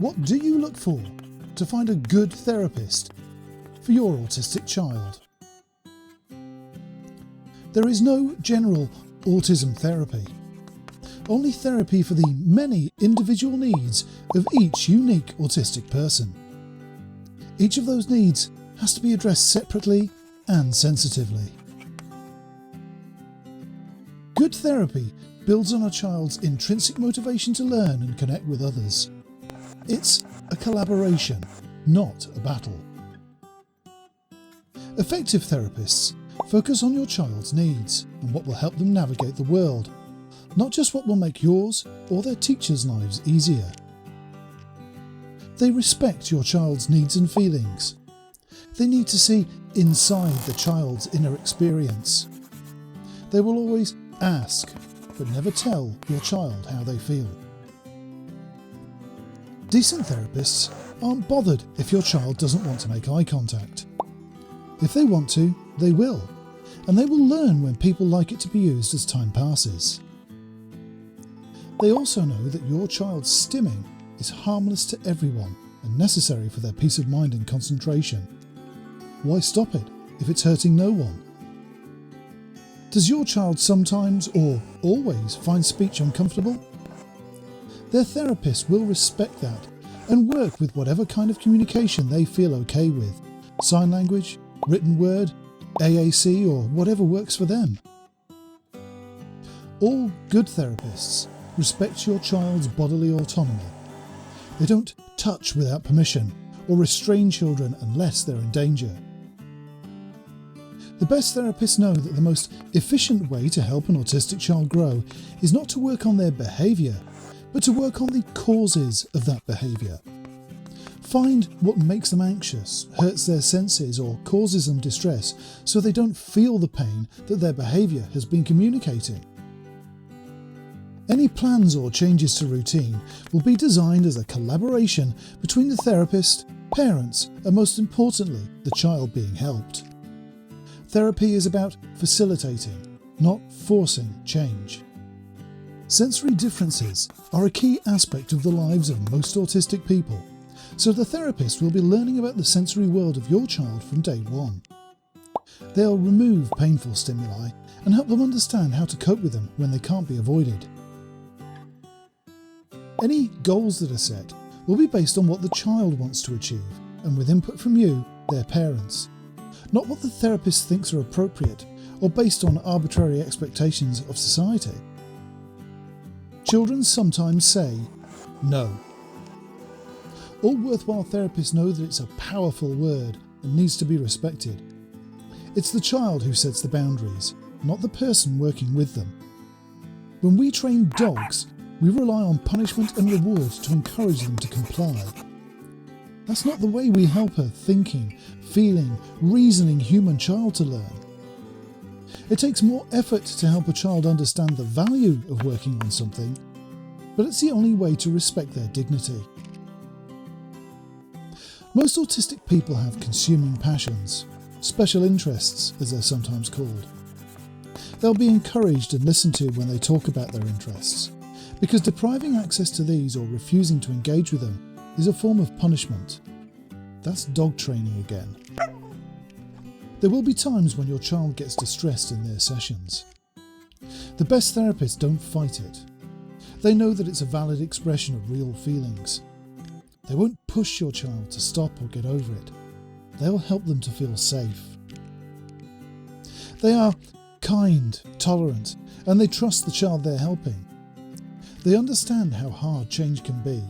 What do you look for to find a good therapist for your autistic child? There is no general autism therapy, only therapy for the many individual needs of each unique autistic person. Each of those needs has to be addressed separately and sensitively. Good therapy builds on a child's intrinsic motivation to learn and connect with others. It's a collaboration, not a battle. Effective therapists focus on your child's needs and what will help them navigate the world, not just what will make yours or their teachers' lives easier. They respect your child's needs and feelings. They need to see inside the child's inner experience. They will always ask, but never tell your child how they feel. Decent therapists aren't bothered if your child doesn't want to make eye contact. If they want to, they will, and they will learn when people like it to be used as time passes. They also know that your child's stimming is harmless to everyone and necessary for their peace of mind and concentration. Why stop it if it's hurting no one? Does your child sometimes or always find speech uncomfortable? Their therapist will respect that and work with whatever kind of communication they feel okay with. Sign language, written word, AAC or whatever works for them. All good therapists respect your child's bodily autonomy. They don't touch without permission or restrain children unless they're in danger. The best therapists know that the most efficient way to help an autistic child grow is not to work on their behaviour, but to work on the causes of that behaviour. Find what makes them anxious, hurts their senses or causes them distress so they don't feel the pain that their behaviour has been communicating. Any plans or changes to routine will be designed as a collaboration between the therapist, parents and most importantly, the child being helped. Therapy is about facilitating, not forcing change. Sensory differences are a key aspect of the lives of most autistic people, so the therapist will be learning about the sensory world of your child from day one. They'll remove painful stimuli and help them understand how to cope with them when they can't be avoided. Any goals that are set will be based on what the child wants to achieve and with input from you, their parents, not what the therapist thinks are appropriate or based on arbitrary expectations of society. Children sometimes say no. All worthwhile therapists know that it's a powerful word and needs to be respected. It's the child who sets the boundaries, not the person working with them. When we train dogs, we rely on punishment and reward to encourage them to comply. That's not the way we help a thinking, feeling, reasoning human child to learn. It takes more effort to help a child understand the value of working on something, but it's the only way to respect their dignity. Most autistic people have consuming passions, special interests as they're sometimes called. They'll be encouraged and listened to when they talk about their interests, because depriving access to these or refusing to engage with them is a form of punishment. That's dog training again. There will be times when your child gets distressed in their sessions. The best therapists don't fight it. They know that it's a valid expression of real feelings. They won't push your child to stop or get over it. They'll help them to feel safe. They are kind, tolerant, and they trust the child they're helping. They understand how hard change can be,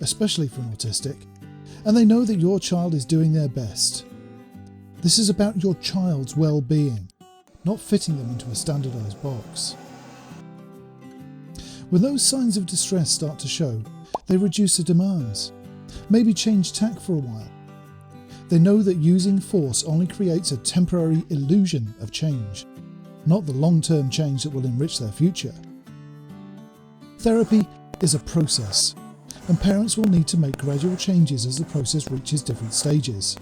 especially for an autistic, and they know that your child is doing their best. This is about your child's well-being, not fitting them into a standardised box. When those signs of distress start to show, they reduce their demands, maybe change tack for a while. They know that using force only creates a temporary illusion of change, not the long-term change that will enrich their future. Therapy is a process, and parents will need to make gradual changes as the process reaches different stages.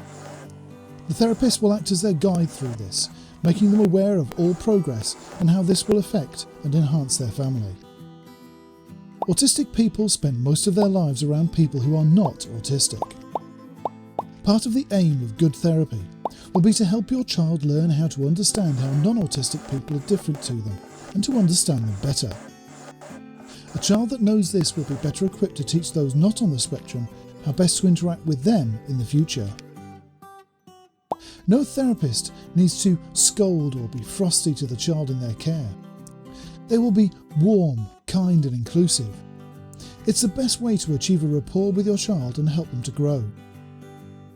The therapist will act as their guide through this, making them aware of all progress and how this will affect and enhance their family. Autistic people spend most of their lives around people who are not autistic. Part of the aim of good therapy will be to help your child learn how to understand how non-autistic people are different to them and to understand them better. A child that knows this will be better equipped to teach those not on the spectrum how best to interact with them in the future. No therapist needs to scold or be frosty to the child in their care. They will be warm, kind and inclusive. It's the best way to achieve a rapport with your child and help them to grow.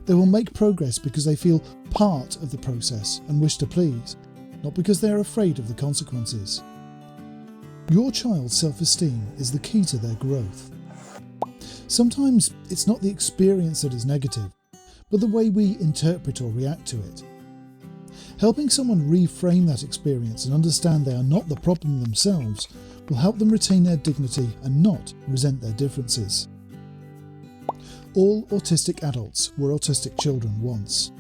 They will make progress because they feel part of the process and wish to please, not because they are afraid of the consequences. Your child's self-esteem is the key to their growth. Sometimes it's not the experience that is negative, but the way we interpret or react to it. Helping someone reframe that experience and understand they are not the problem themselves will help them retain their dignity and not resent their differences. All autistic adults were autistic children once.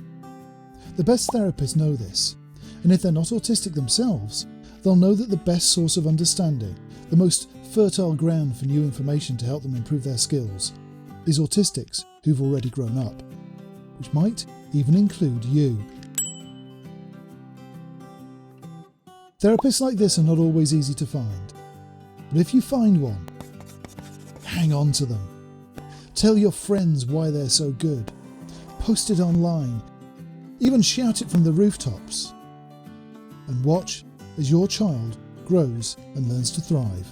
The best therapists know this, and if they're not autistic themselves, they'll know that the best source of understanding, the most fertile ground for new information to help them improve their skills, is autistics who've already grown up, which might even include you. Therapists like this are not always easy to find, but if you find one, hang on to them. Tell your friends why they're so good. Post it online. Even shout it from the rooftops. And watch as your child grows and learns to thrive.